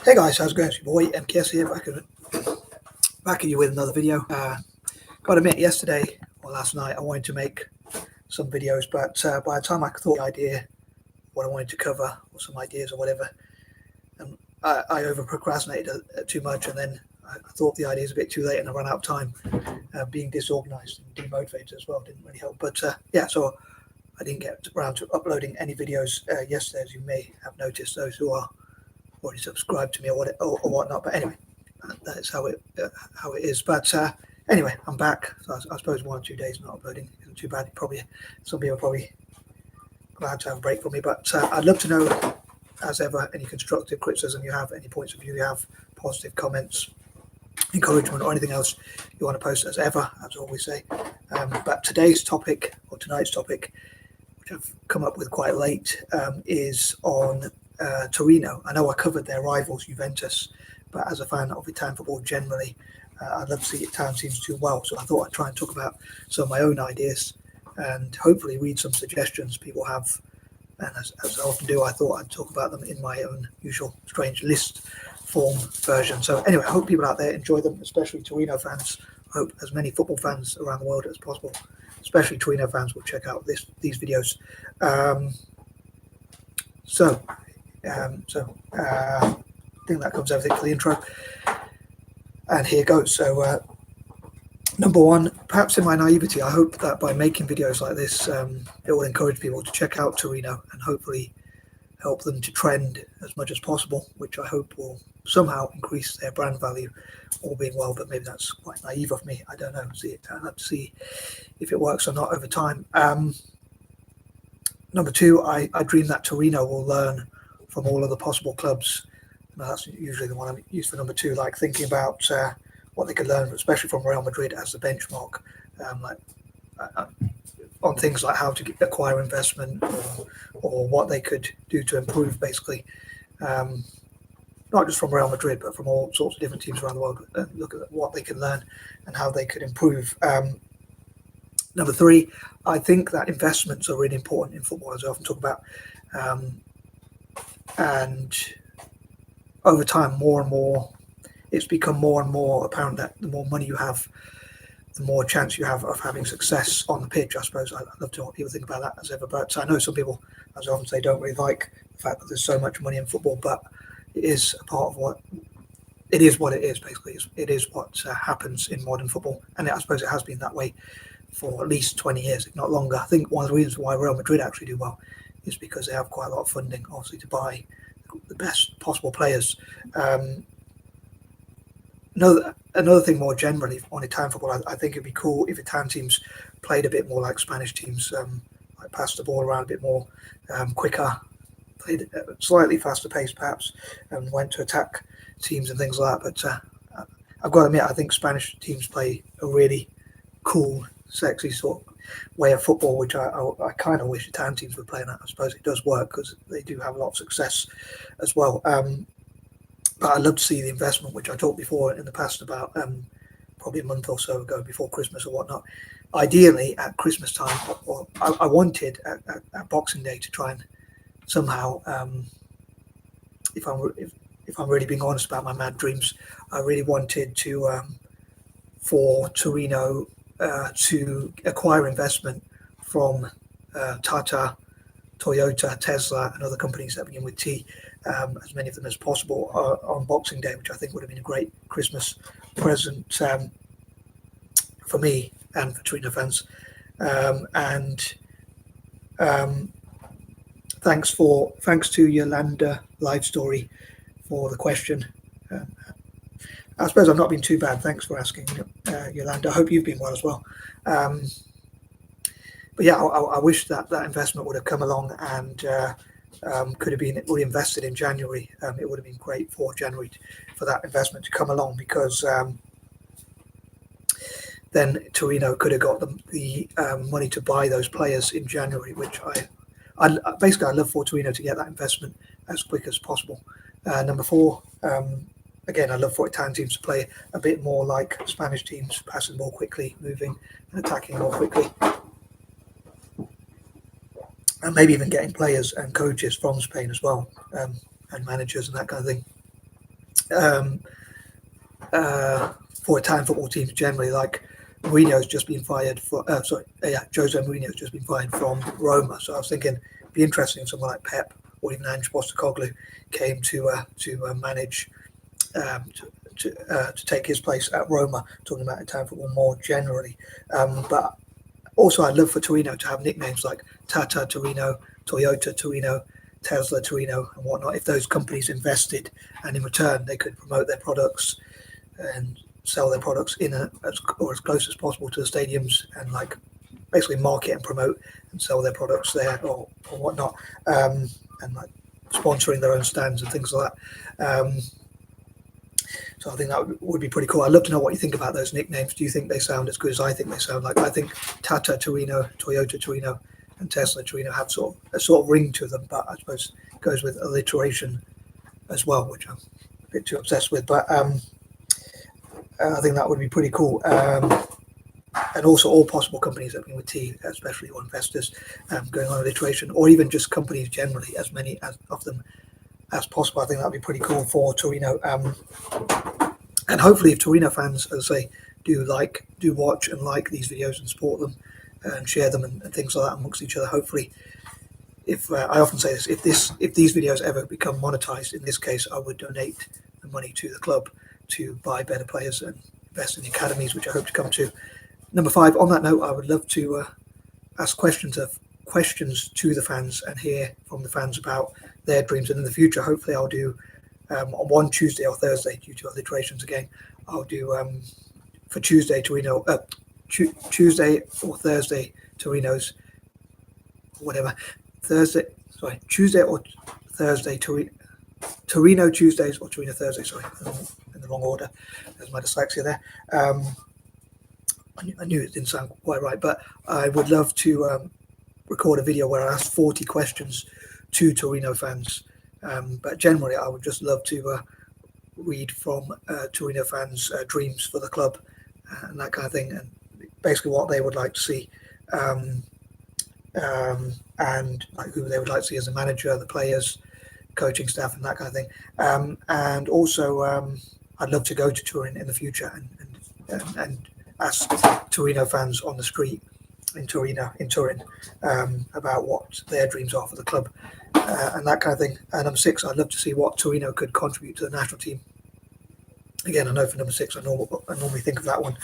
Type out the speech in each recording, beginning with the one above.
Hey guys, how's it going? It's your boy M.K.S here, back at you with another video. Got to admit, yesterday or last night I wanted to make some videos, but by the time I thought the idea, what I wanted to cover, or some ideas or whatever, and I over procrastinated too much, and then I thought the idea was a bit too late, and I ran out of time. Being disorganized and demotivated as well didn't really help. But yeah, so I didn't get around to uploading any videos yesterday, as you may have noticed, those who are already subscribed to me or whatnot. But anyway, that's how it is. But anyway, I'm back. So I suppose 1 or 2 days not uploading isn't too bad. Probably some people are probably glad to have a break from me. But I'd love to know, as ever, any constructive criticism you have, any points of view you have, positive comments, encouragement, or anything else you want to post, as ever, as I always say. But today's topic, or tonight's topic, which I've come up with quite late, is on Torino. I know I covered their rivals Juventus, but as a fan of Italian football generally, I'd love to see Italian teams do well. So I thought I'd try and talk about some of my own ideas and hopefully read some suggestions people have. And as I often do, I thought I'd talk about them in my own usual strange list form version. So anyway, I hope people out there enjoy them, especially Torino fans. I hope as many football fans around the world as possible, especially Torino fans, will check out these videos. I think that covers everything for the intro, and here goes. So number one, perhaps in my naivety, I hope that by making videos like this, it will encourage people to check out Torino and hopefully help them to trend as much as possible, which I hope will somehow increase their brand value, all being well. But maybe that's quite naive of me. I don't know. I'll have to see if it works or not over time. Number two, I dream that Torino will learn from all of the possible clubs. Now, that's usually the one I use for number two, like thinking about what they could learn, especially from Real Madrid as the benchmark, on things like how to acquire investment or what they could do to improve, basically. Not just from Real Madrid, but from all sorts of different teams around the world. Look at what they can learn and how they could improve. Number three, I think that investments are really important in football, as I often talk about. And over time, more and more, it's become more and more apparent that the more money you have, the more chance you have of having success on the pitch. I suppose I'd love to know what people think about that as ever. But I know some people, as I often say, don't really like the fact that there's so much money in football, but it is a part of what it is. Basically, it is what happens in modern football, and I suppose it has been that way for at least 20 years, if not longer. I think one of the reasons why Real Madrid actually do well is because they have quite a lot of funding, obviously, to buy the best possible players. Another thing more generally on Italian football, I think it'd be cool if Italian teams played a bit more like Spanish teams, like passed the ball around a bit more, quicker, played at a slightly faster pace perhaps, and went to attack teams and things like that. But I've got to admit, I think Spanish teams play a really cool, sexy sort of way of football, which I kind of wish Italian teams were playing at. I suppose it does work because they do have a lot of success as well. But I'd love to see the investment, which I talked before in the past about, probably a month or so ago, before Christmas or whatnot. Ideally at Christmas time, or I wanted at Boxing Day to try and somehow, if I'm really being honest about my mad dreams, I really wanted to for Torino to acquire investment from Tata, Toyota, Tesla, and other companies that begin with T, as many of them as possible on Boxing Day, which I think would have been a great Christmas present for me and for Torino fans. Thanks to Yolanda Live Story for the question. I suppose I've not been too bad. Thanks for asking, Yolanda. I hope you've been well as well. But yeah, I wish that investment would have come along and could have been reinvested in January. It would have been great for January for that investment to come along, because then Torino could have got the money to buy those players in January, which I'd love for Torino to get that investment as quick as possible. Number four, again, I'd love for Italian teams to play a bit more like Spanish teams, passing more quickly, moving and attacking more quickly. And maybe even getting players and coaches from Spain as well, and managers and that kind of thing. for Italian football teams generally. Like Mourinho's just been fired for, Jose Mourinho's just been fired from Roma. So I was thinking it'd be interesting if someone like Pep or even Ange Postecoglou came to manage, to take his place at Roma, talking about Italian football more generally. But also I'd love for Torino to have nicknames like Tata Torino, Toyota Torino, Tesla Torino and whatnot. If those companies invested and in return they could promote their products and sell their products in as close as possible to the stadiums, and like basically market and promote and sell their products there or whatnot, and like sponsoring their own stands and things like that. So I think that would be pretty cool. I'd love to know what you think about those nicknames. Do you think they sound as good as I think they sound? Like I think Tata Torino, Toyota Torino and Tesla Torino have sort of ring to them, but I suppose it goes with alliteration as well, which I'm a bit too obsessed with. But I think that would be pretty cool. And also all possible companies opening with T, especially or investors, going on alliteration, or even just companies generally, as many of them as possible. I think that would be pretty cool for Torino. And hopefully if Torino fans, as I say, do watch and like these videos and support them and share them and things like that amongst each other, hopefully, if I often say this, if these videos ever become monetized, in this case, I would donate the money to the club to buy better players and invest in the academies, which I hope to come to. Number 5, on that note, I would love to ask questions to the fans and hear from the fans about their dreams. And in the future, hopefully I'll do on one Tuesday or Thursday, due to alliterations again, I'll do for Tuesday Torino, Tuesday or Thursday Torino's, whatever, Tuesday or Thursday Torino Tuesdays or Torino Thursday, sorry, in the wrong order. There's my dyslexia there. I knew it didn't sound quite right, but I would love to record a video where I ask 40 questions to Torino fans. But generally, I would just love to read from Torino fans' dreams for the club and that kind of thing, and basically what they would like to see, and like who they would like to see as a manager, the players, coaching staff, and that kind of thing. And also, I'd love to go to Turin in the future and ask Torino fans on the street in Turin, about what their dreams are for the club and that kind of thing. And number 6, I'd love to see what Torino could contribute to the national team. Again, I know for number 6, I normally think of that one.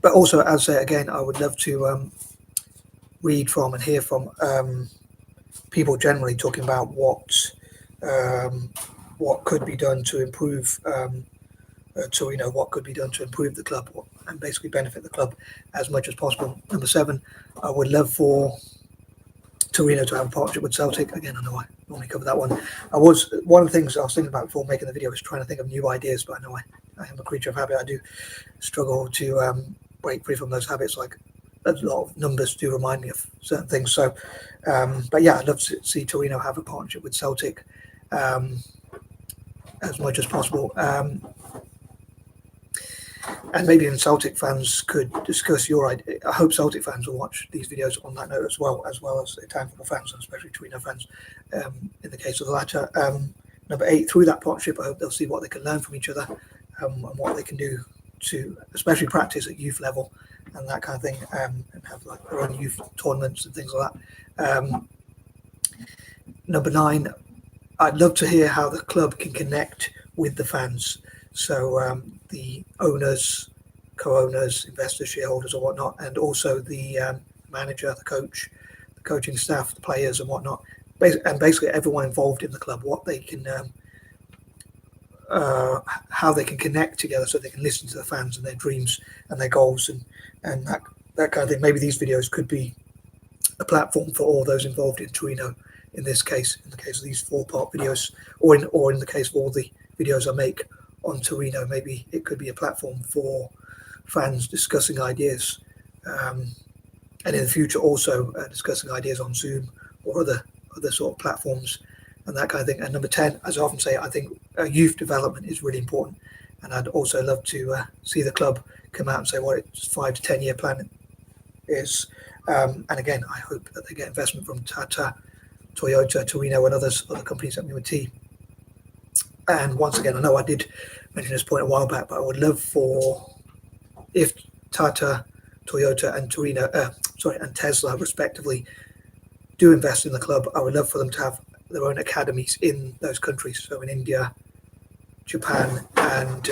But also, as I say again, I would love to read from and hear from people generally talking about what could be done to improve Torino, what could be done to improve the club and basically benefit the club as much as possible. Number 7, I would love for Torino to have a partnership with Celtic. Again, I know I normally cover that one. One of the things I was thinking about before making the video was trying to think of new ideas, but I know I am a creature of habit. I do struggle to break free from those habits. Like a lot of numbers do remind me of certain things. So, but yeah, I'd love to see Torino have a partnership with Celtic as much as possible. And maybe even Celtic fans could discuss your idea. I hope Celtic fans will watch these videos on that note as well as Italian football fans, and especially Torino fans, in the case of the latter. Number 8, through that partnership, I hope they'll see what they can learn from each other and what they can do to especially practice at youth level and that kind of thing, and have like their own youth tournaments and things like that. Number 9, I'd love to hear how the club can connect with the fans. So the owners, co-owners, investors, shareholders or whatnot, and also the manager, the coach, the coaching staff, the players and whatnot, and basically everyone involved in the club, what they can, how they can connect together so they can listen to the fans and their dreams and their goals and that kind of thing. Maybe these videos could be a platform for all those involved in Torino, in the case of these 4-part videos, or in the case of all the videos I make on Torino. Maybe it could be a platform for fans discussing ideas, and in the future also discussing ideas on Zoom or other sort of platforms and that kind of thing. And number 10, as I often say, I think youth development is really important, and I'd also love to see the club come out and say what its 5 to 10 year plan is. And again, I hope that they get investment from Tata, Toyota, Torino, and other companies that we would see. And once again, I know I did mention this point a while back, but I would love for, if Tata, Toyota, and Torino, and Tesla, respectively, do invest in the club, I would love for them to have their own academies in those countries. So in India, Japan, and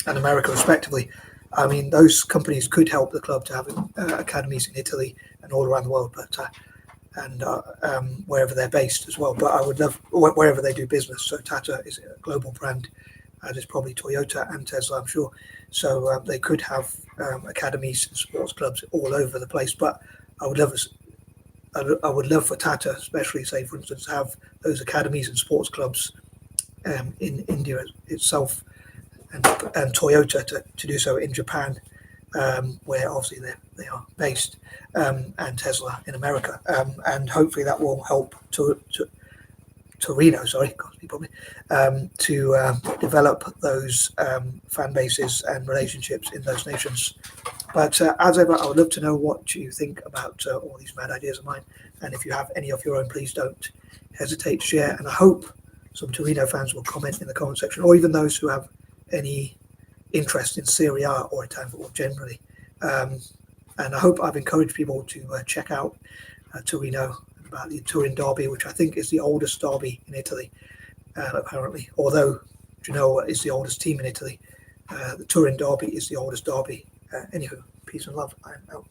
America, respectively. I mean, those companies could help the club to have academies in Italy and all around the world, but wherever they're based as well. But I would love wherever they do business. So Tata is a global brand, as is probably Toyota and Tesla, I'm sure. So they could have academies and sports clubs all over the place. But I would love for Tata, especially, say for instance, to have those academies and sports clubs in India itself, and Toyota to do so in Japan, where obviously they are based, and Tesla in America, and hopefully that will help Torino, to develop those fan bases and relationships in those nations. But as ever, I would love to know what you think about all these mad ideas of mine, and if you have any of your own, please don't hesitate to share. And I hope some Torino fans will comment in the comment section, or even those who have any interest in Serie A or Italian football generally. And I hope I've encouraged people to check out Torino, about the Turin derby, which I think is the oldest derby in Italy, apparently. Although Genoa is the oldest team in Italy, the Turin derby is the oldest derby. Anywho, peace and love. I'm out.